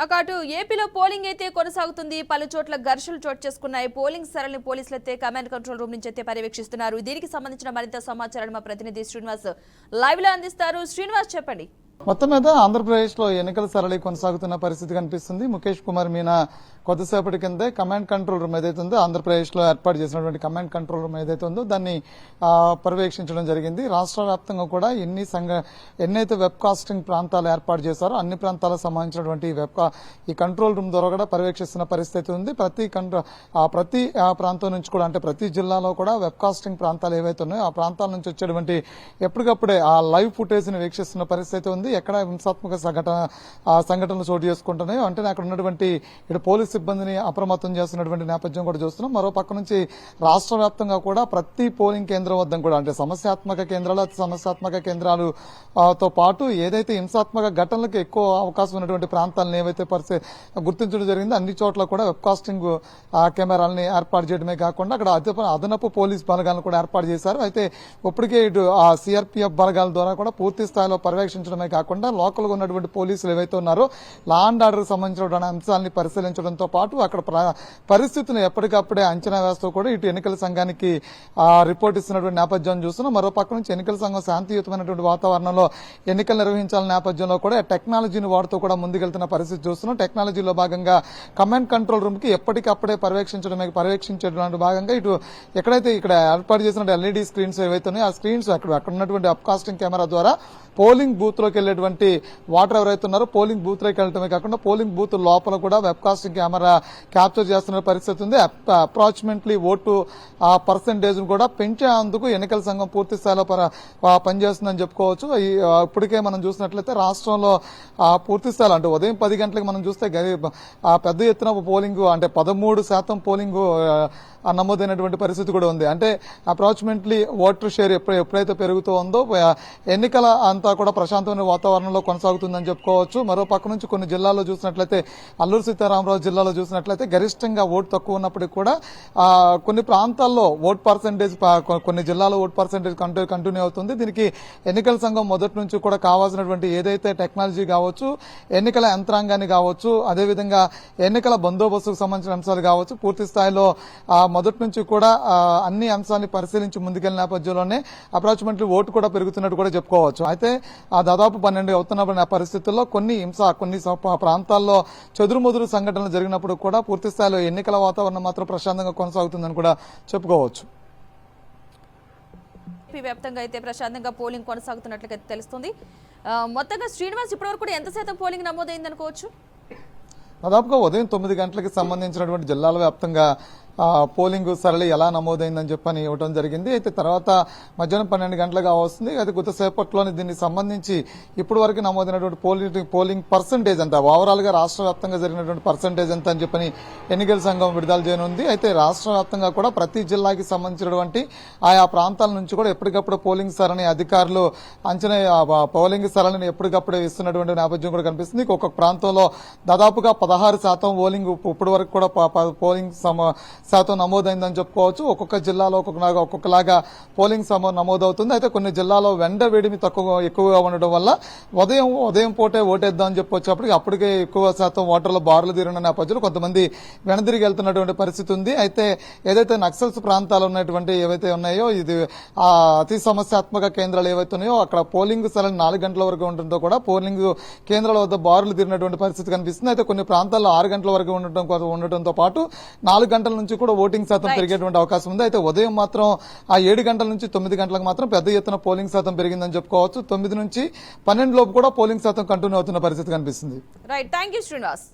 అటు ఏపీలో పోలింగ్ అయితే కొనసాగుతుంది. పలు చోట్ల ఘర్షణలు చోటు చేసుకున్నాయి. పోలింగ్ సరళిని పోలీసులు అయితే కమాండ్ కంట్రోల్ రూమ్ నుంచి అయితే పర్యవేక్షిస్తున్నారు. దీనికి సంబంధించిన మరింత సమాచారాన్ని మా ప్రతినిధి శ్రీనివాస్ లైవ్ లో అందిస్తారు. శ్రీనివాస్, చెప్పండి. మొత్తం మీద ఆంధ్రప్రదేశ్ లో ఎన్నికల సరళి కొనసాగుతున్న పరిస్థితి కనిపిస్తుంది. ముఖేష్ కుమార్ మీనా కొద్దిసేపటి కిందే కమాండ్ కంట్రోల్ రూమ్ ఏదైతే ఉందో ఆంధ్రప్రదేశ్ లో ఏర్పాటు చేసినటువంటి కమాండ్ కంట్రోల్ రూమ్ ఏదైతే ఉందో దాన్ని పర్యవేక్షించడం జరిగింది. రాష్ట్ర వ్యాప్తంగా కూడా ఎన్నైతే వెబ్ కాస్టింగ్ ప్రాంతాలు ఏర్పాటు చేశారో అన్ని ప్రాంతాలకు సంబంధించినటువంటి ఈ కంట్రోల్ రూమ్ ద్వారా కూడా పర్యవేక్షిస్తున్న పరిస్థితి ఉంది. ప్రతి ప్రాంతం నుంచి కూడా, అంటే ప్రతి జిల్లాలో కూడా వెబ్ కాస్టింగ్ ప్రాంతాలు ఏవైతే ఉన్నాయో ఆ ప్రాంతాల నుంచి వచ్చేటువంటి ఎప్పటికప్పుడే ఆ లైవ్ ఫుటేజ్ ని వీక్షిస్తున్న పరిస్థితి ఉంది. ఎక్కడ హింసాత్మక సంఘటనలు చోటు చేసుకుంటున్నాయో అంటే అక్కడ ఉన్నటువంటి ఇటు పోలీస్ సిబ్బందిని అప్రమత్తం చేస్తున్నటువంటి నేపథ్యం కూడా చూస్తున్నాం. మరో పక్క నుంచి రాష్ట్ర వ్యాప్తంగా కూడా ప్రతి పోలింగ్ కేంద్రం వద్ద కూడా, అంటే సమస్యాత్మక కేంద్రాలు, అతి సమస్యాత్మక కేంద్రాలతో పాటు ఏదైతే హింసాత్మక ఘటనలకు ఎక్కువ అవకాశం ఉన్నటువంటి ప్రాంతాలను ఏవైతే గుర్తించడం జరిగిందో అన్ని చోట్ల కూడా వెబ్ కాస్టింగ్ కెమెరాలని ఏర్పాటు చేయడమే కాకుండా అక్కడ అదనపు పోలీస్ బలగాలను కూడా ఏర్పాటు చేశారు. అయితే ఇప్పటికే ఇటు ఆ సిఆర్పీఎఫ్ బలగాల ద్వారా కూడా పూర్తి స్థాయిలో పర్యవేక్షించడమే కాకుండా లోకల్ గా ఉన్నటువంటి పోలీసులు ఏవైతే ఉన్నారో లా అండ్ ఆర్డర్ సంబంధించిన అంశాలని పరిశీలించడంతో పాటు అక్కడ పరిస్థితిని ఎప్పటికప్పుడే అంచనా వేస్తూ కూడా ఇటు ఎన్నికల సంఘానికి రిపోర్ట్ ఇస్తున్నటువంటి నేపథ్యం చూస్తున్నాం. మరో పక్క నుంచి ఎన్నికల సంఘం శాంతియుతమైనటువంటి వాతావరణంలో ఎన్నికలు నిర్వహించాలనే నేపథ్యంలో కూడా టెక్నాలజీని వాడుతూ కూడా ముందుకెళ్తున్న పరిస్థితి చూస్తున్నాం. టెక్నాలజీలో భాగంగా కమాండ్ కంట్రోల్ రూమ్ కి ఎప్పటికప్పుడే పర్యవేక్షించడానికి భాగంగా ఇటు ఎక్కడైతే ఇక్కడ ఏర్పాటు చేసిన ఎల్ఈడి స్క్రీన్స్ ఏవైతే ఉన్నాయో ఆ స్క్రీన్స్ అక్కడ ఉన్నటువంటి అప్కాస్టింగ్ కెమెరా ద్వారా పోలింగ్ బూత్ లోకి వెళ్లేటువంటి వాటర్ ఎవరైతే ఉన్నారో పోలింగ్ బూత్ లోకి వెళ్ళటమే కాకుండా పోలింగ్ బూత్ లోపల కూడా వెబ్ కాస్టింగ్ కెమెరా క్యాప్చర్ చేస్తున్న పరిస్థితి ఉంది. అప్రాక్సిమేట్లీ ఓటు పర్సెంటేజ్ కూడా పెంచేందుకు ఎన్నికల సంఘం పూర్తి స్థాయిలో పనిచేస్తుందని చెప్పుకోవచ్చు. ఇప్పటికే మనం చూసినట్లయితే రాష్ట్రంలో పూర్తి స్థాయిలో అంటే ఉదయం 10 గంటలకు మనం చూస్తే పెద్ద ఎత్తున పోలింగ్, అంటే 13% పోలింగ్ నమోదైనటువంటి పరిస్థితి కూడా ఉంది. అంటే అప్రాక్సిమేట్లీ ఓటర్ షేర్ ఎప్పుడైతే పెరుగుతూ ఉందో ఎన్నికల అంతా కూడా ప్రశాంతమైన వాతావరణంలో కొనసాగుతుందని చెప్పుకోవచ్చు. మరో పక్క నుంచి కొన్ని జిల్లాల్లో చూసినట్లయితే అల్లూరు సీతారామరాజు జిల్లాలో చూసినట్లయితే గరిష్టంగా ఓటు తక్కువ ఉన్నప్పటికీ కూడా కొన్ని ప్రాంతాల్లో ఓట్ పర్సెంటేజ్, కొన్ని జిల్లాలో ఓట్ పర్సెంటేజ్ కంటిన్యూ అవుతుంది. దీనికి ఎన్నికల సంఘం మొదటి నుంచి కూడా కావాల్సినటువంటి ఏదైతే టెక్నాలజీ కావచ్చు, ఎన్నికల యంత్రాంగాన్ని కావచ్చు, అదేవిధంగా ఎన్నికల బందోబస్తుకు సంబంధించిన అంశాలు కావచ్చు, పూర్తి స్థాయిలో మొదటి నుంచి కూడా అన్ని అంశాన్ని పరిశీలించి ముందుకెళ్లిన నేపథ్యంలోనే అప్రాక్సిమేట్లీ ఓటు కూడా పెరుగుతున్నట్టు కూడా చెప్పుకోవచ్చు. అయితే దాదాపు 12 అవుతున్న పరిస్థితుల్లో కొన్ని ప్రాంతాల్లో చెదురుమదురు సంఘటనలు జరిగినప్పుడు కూడా పూర్తి స్థాయిలో ఎన్నికల వాతావరణం మాత్రం ప్రశాంతంగా కొనసాగుతుందని కూడా చెప్పుకోవచ్చు. వ్యాప్తంగా అయితే ప్రశాంతంగా పోలింగ్ కొనసాగుతున్నట్లుగా తెలుస్తుంది. మొత్తంగా శ్రీనివాస్, ఇప్పటివరకు కూడా ఎంత శాతం పోలింగ్ నమోదైంది అనుకోవచ్చు? దాదాపుగా ఉదయం 9 గంటలకు సంబంధించినటువంటి జిల్లాల వ్యాప్తంగా పోలింగ్ సరళి ఎలా నమోదైందని చెప్పని ఇవ్వడం జరిగింది. అయితే తర్వాత మధ్యాహ్నం 12 గంటలుగా వస్తుంది. అయితే కొద్దిసేపట్లోనే దీనికి సంబంధించి ఇప్పటి వరకు నమోదైనటువంటి పోలింగ్ పర్సెంటేజ్ అంతా ఓవరాల్ గా రాష్ట్ర వ్యాప్తంగా జరిగినటువంటి పర్సెంటేజ్ ఎంత అని చెప్పని ఎన్నికల సంఘం విడుదల చేయనుంది. అయితే రాష్ట్ర వ్యాప్తంగా కూడా ప్రతి జిల్లాకి సంబంధించినటువంటి ఆయా ప్రాంతాల నుంచి కూడా ఎప్పటికప్పుడు పోలింగ్ సరళి అధికారులు పోలింగ్ సరళిని ఎప్పటికప్పుడే ఇస్తున్నటువంటి నేపథ్యం కూడా కనిపిస్తుంది. ఒక్కొక్క ప్రాంతంలో దాదాపుగా 16% పోలింగ్ ఇప్పటి వరకు కూడా పోలింగ్ శాతం నమోదైందని చెప్పుకోవచ్చు. ఒక్కొక్క జిల్లాలో ఒక్కొక్కలాగా పోలింగ్ నమోదవుతుంది. అయితే కొన్ని జిల్లాలో వెండ వేడిమి ఎక్కువగా ఉండడం వల్ల ఉదయం పూటే ఓటేద్దామని చెప్పొచ్చేప్పటికి అప్పటికే ఎక్కువ శాతం ఓటర్లు బారులు తీరిన నేపథ్యంలో కొంతమంది వెనదిరిగి వెళ్తున్నటువంటి పరిస్థితి ఉంది. అయితే ఏదైతే నక్సల్స్ ప్రాంతాలు ఉన్నటువంటి ఏవైతే ఉన్నాయో ఇది అతి సమస్యాత్మక కేంద్రాలు ఏవైతే ఉన్నాయో అక్కడ పోలింగ్ సరళి 4 గంటల వరకు ఉండడంతో కూడా పోలింగ్ కేంద్రాల వద్ద బారులు తీరినటువంటి పరిస్థితి కనిపిస్తుంది. అయితే కొన్ని ప్రాంతాల్లో 6 గంటల వరకు ఉండటంతో పాటు 4 గంటల నుంచి కూడా ఓటింగ్ శాతం పెరిగేటువంటి అవకాశం ఉంది. అయితే ఉదయం మాత్రం 7 గంటల నుంచి 9 గంటలకు మాత్రం పెద్ద ఎత్తున పోలింగ్ శాతం పెరిగిందని చెప్పుకోవచ్చు. 9 నుంచి 12 లోపు కూడా పోలింగ్ శాతం కంటిన్యూ అవుతున్న పరిస్థితి కనిపిస్తుంది. Right, thank you Srinivas.